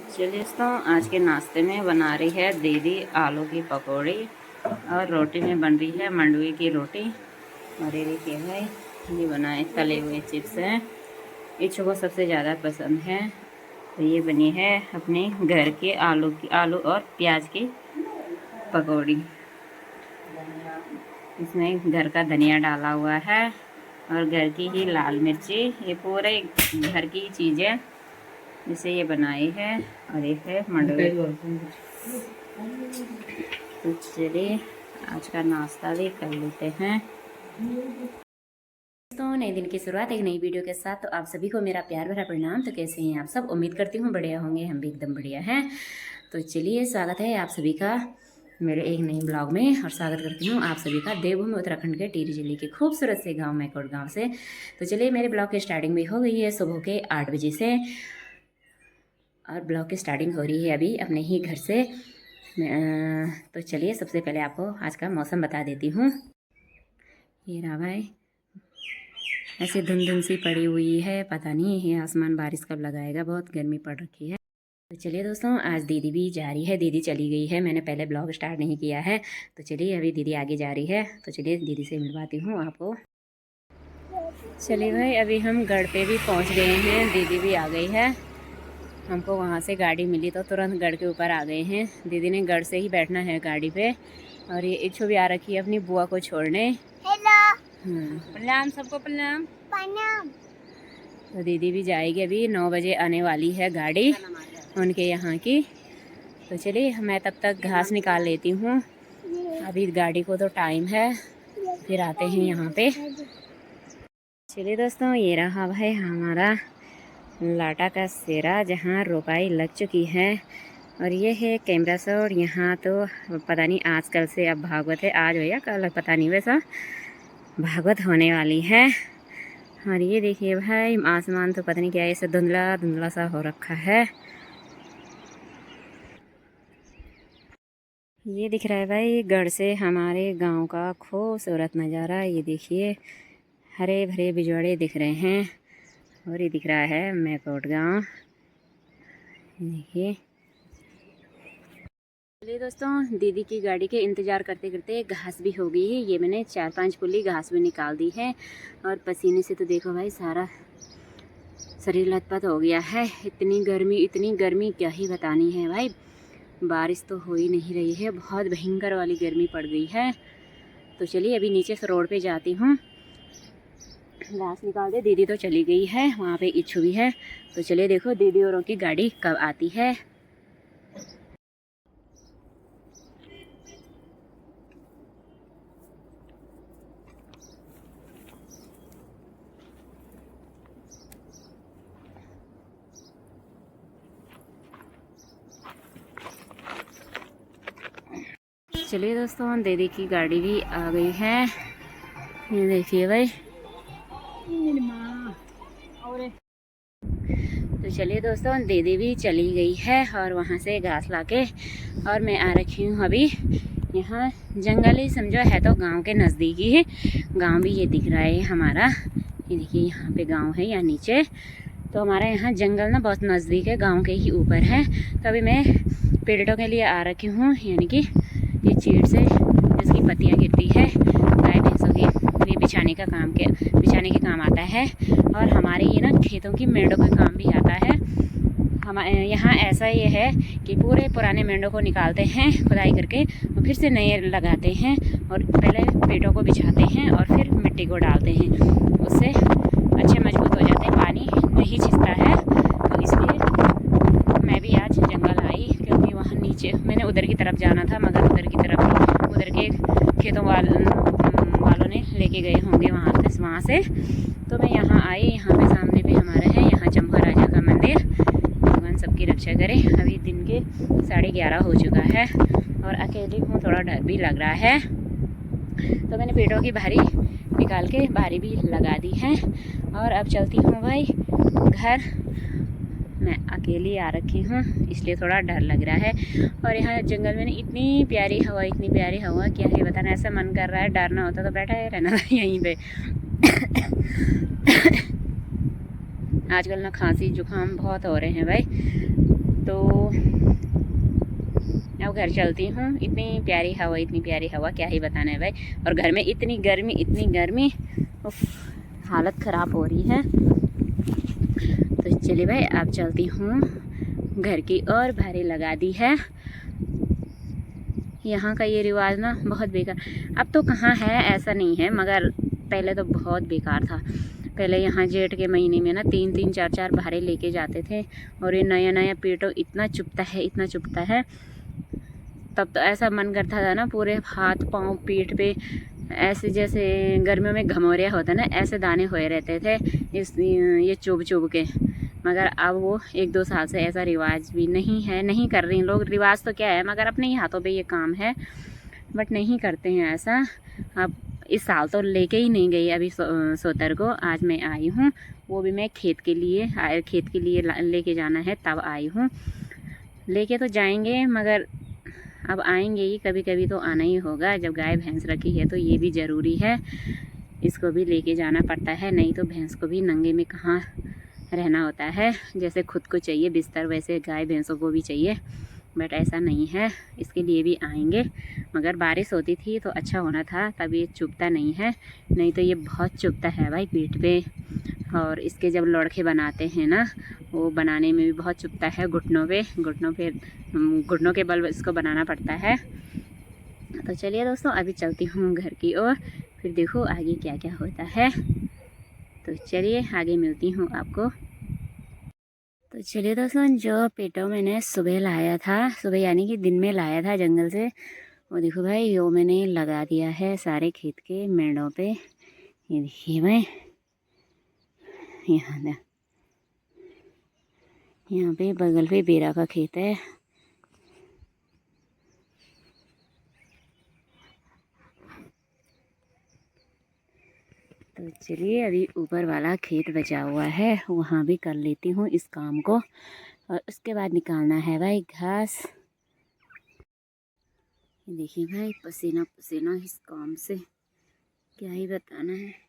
चलिए दोस्तों, आज के नाश्ते में बना रही है दीदी आलू की पकौड़ी और रोटी में बन रही है मंडुए की रोटी। और ये देखिए भाई, ये बनाए तले हुए चिप्स हैं, इच्छों को सबसे ज़्यादा पसंद है। तो ये बनी है अपने घर के आलू और प्याज की पकौड़ी। इसमें घर का धनिया डाला हुआ है और घर की ही लाल मिर्ची, ये पूरे घर की चीज़ें जिसे ये बनाई है। और एक है मंडुए। तो चलिए आज का नाश्ता भी कर लेते हैं। तो नए दिन की शुरुआत एक नई वीडियो के साथ। तो आप सभी को मेरा प्यार भरा प्रणाम। तो कैसे हैं आप सब? उम्मीद करती हूँ बढ़िया होंगे, हम भी एकदम बढ़िया हैं। तो चलिए, स्वागत है आप सभी का मेरे एक नए ब्लॉग में। और स्वागत करती हूँ आप सभी का देवभूमि उत्तराखंड के टिहरी जिले के खूबसूरत से गाँव मैकोट गाँव से। तो चलिए, मेरे ब्लॉग की स्टार्टिंग भी हो गई है सुबह के 8 बजे से। और ब्लॉग की स्टार्टिंग हो रही है अभी अपने ही घर से। तो चलिए, सबसे पहले आपको आज का मौसम बता देती हूँ। ये रहा भाई, ऐसे धुंध सी पड़ी हुई है, पता नहीं ये आसमान बारिश कब लगाएगा, बहुत गर्मी पड़ रखी है। तो चलिए दोस्तों, आज दीदी भी जा रही है, दीदी चली गई है, मैंने पहले ब्लॉग स्टार्ट नहीं किया है। तो चलिए, अभी दीदी आगे जा रही है, तो चलिए दीदी से मिलवाती हूँ आपको। चलिए भाई, अभी हम गढ़ पे भी पहुँच गए हैं, दीदी भी आ गई है। हमको वहाँ से गाड़ी मिली तो तुरंत गढ़ के ऊपर आ गए हैं। दीदी ने गढ़ से ही बैठना है गाड़ी पे। और ये इच्छू भी आ रखी है अपनी बुआ को छोड़ने। हेलो, प्रणाम सबको, प्रणाम प्रणाम। तो दीदी भी जाएगी, अभी 9 बजे आने वाली है गाड़ी उनके यहाँ की। तो चलिए, मैं तब तक घास निकाल लेती हूँ, अभी गाड़ी को तो टाइम है, फिर आते हैं यहाँ पे। चलिए दोस्तों, ये रहा भाई हमारा लाटा का सेरा, जहाँ रोपाई लग चुकी है। और ये है कैमरा से। और यहाँ तो पता नहीं आजकल से अब भागवत है, आज हो या कल पता नहीं, वैसा भागवत होने वाली है। और ये देखिए भाई, आसमान तो पता नहीं क्या ऐसे धुंधला धुंधला सा हो रखा है। ये दिख रहा है भाई गढ़ से हमारे गांव का खूबसूरत नज़ारा। ये देखिए, हरे भरे बिजवाड़े दिख रहे हैं। और ये दिख रहा है मैकोट गांव, देखिए। चलिए दोस्तों, दीदी की गाड़ी के इंतज़ार करते करते घास भी हो गई है। ये मैंने 4-5 पुल्ली घास भी निकाल दी है। और पसीने से तो देखो भाई, सारा शरीर लथपथ हो गया है। इतनी गर्मी क्या ही बतानी है भाई। बारिश तो हो ही नहीं रही है, बहुत भयंकर वाली गर्मी पड़ गई है। तो चलिए, अभी नीचे से रोड पे जाती हूँ, घास निकाल दे। दीदी तो चली गई है, वहाँ पे इच्छू भी है। तो चलिए देखो दीदी औरों की गाड़ी कब आती है। चलिए दोस्तों, दीदी की गाड़ी भी आ गई है, ये देखिए भाई। तो चलिए दोस्तों, दीदी भी चली गई है और वहाँ से घास लाके और मैं आ रखी हूँ अभी यहाँ। जंगल ही समझो है, तो गांव के नज़दीक ही है। गांव भी ये दिख रहा है हमारा, ये देखिए यहाँ पे गांव है या नीचे। तो हमारा यहाँ जंगल ना बहुत नज़दीक है, गांव के ही ऊपर है। तो अभी मैं पेड़ों के लिए आ रखी हूँ, यानी कि ये चीड़ से जिसकी पत्तियाँ गिरती है गाय भैंसों की, ये बिछाने के काम आता है। और हमारे ये ना खेतों की मेंढों का काम भी आता है। हमारे यहाँ ऐसा ये है कि पूरे पुराने मेंढों को निकालते हैं खुदाई करके, और फिर से नए लगाते हैं। और पहले पेड़ों को बिछाते हैं और फिर मिट्टी को डालते हैं, उससे अच्छे मजबूत हो जाते हैं, पानी नहीं छिसता है। तो इसलिए मैं भी आज जंगल आई, क्योंकि वहाँ नीचे मैंने उधर की तरफ जाना था, मगर उधर की तरफ उधर के खेतों वालों ने लेके गए होंगे वहाँ से। तो मैं यहाँ आई, यहाँ पे सामने पे हमारा है यहाँ चंपा राजा का मंदिर। भगवान सबकी रक्षा करे। अभी दिन के 11:30 हो चुका है और अकेली हूँ, थोड़ा डर भी लग रहा है। तो मैंने पेड़ों की बारी निकाल के बारी भी लगा दी है और अब चलती हूँ भाई घर। मैं अकेली आ रखी हूँ, इसलिए थोड़ा डर लग रहा है। और यहाँ जंगल में इतनी प्यारी हवा, क्या है बताना, ऐसा मन कर रहा है, डरना होता तो बैठा है रहना था यहीं पे। आजकल ना खांसी जुकाम बहुत हो रहे हैं भाई। तो अब घर चलती हूँ। इतनी प्यारी हवा क्या ही बताना है भाई। और घर में इतनी गर्मी, उफ, हालत ख़राब हो रही है। तो चलिए भाई अब चलती हूँ घर की ओर। भारी लगा दी है। यहाँ का ये रिवाज ना बहुत बेकार, अब तो कहाँ है ऐसा नहीं है, मगर पहले तो बहुत बेकार था। पहले यहाँ जेठ के महीने में ना 3-3 4-4 भारे लेके जाते थे। और ये नया पेटो इतना चुभता है। तब तो ऐसा मन करता था ना, पूरे हाथ पाँव पीठ पे ऐसे जैसे गर्मियों में घमौरिया होता है ना, ऐसे दाने हुए रहते थे ये चुभ के। मगर अब वो 1-2 साल से ऐसा रिवाज भी नहीं है, नहीं कर रही लोग। रिवाज तो क्या है, मगर अपने ही हाथों पे ये काम है, बट नहीं करते हैं ऐसा। अब इस साल तो लेके ही नहीं गई अभी सोतर को। आज मैं आई हूँ, वो भी मैं खेत के लिए लेके जाना है, तब आई हूँ। लेके तो जाएंगे, मगर अब आएंगे ही, कभी कभी तो आना ही होगा। जब गाय भैंस रखी है तो ये भी ज़रूरी है, इसको भी लेके जाना पड़ता है। नहीं तो भैंस को भी नंगे में कहाँ रहना होता है। जैसे खुद को चाहिए बिस्तर, वैसे गाय भैंसों को भी चाहिए, बट ऐसा नहीं है। इसके लिए भी आएंगे, मगर बारिश होती थी तो अच्छा होना था, तब ये चुभता नहीं है। नहीं तो ये बहुत चुभता है भाई पीठ पे। और इसके जब लड़के बनाते हैं ना, वो बनाने में भी बहुत चुभता है। घुटनों के बल इसको बनाना पड़ता है। तो चलिए दोस्तों अभी चलती हूँ घर की ओर, फिर देखो आगे क्या क्या होता है। तो चलिए आगे मिलती हूँ आपको। तो चलिए दोस्तों, जो पेटो मैंने सुबह लाया था, सुबह यानी कि दिन में लाया था जंगल से, वो देखो भाई वो मैंने लगा दिया है सारे खेत के मेड़ों पे। ये देखिए भाई, यहाँ पे बगल पे बेरा का खेत है। तो चलिए अभी ऊपर वाला खेत बचा हुआ है, वहाँ भी कर लेती हूँ इस काम को, और उसके बाद निकालना है भाई घास। देखिए भाई पसीना इस काम से क्या ही बताना है।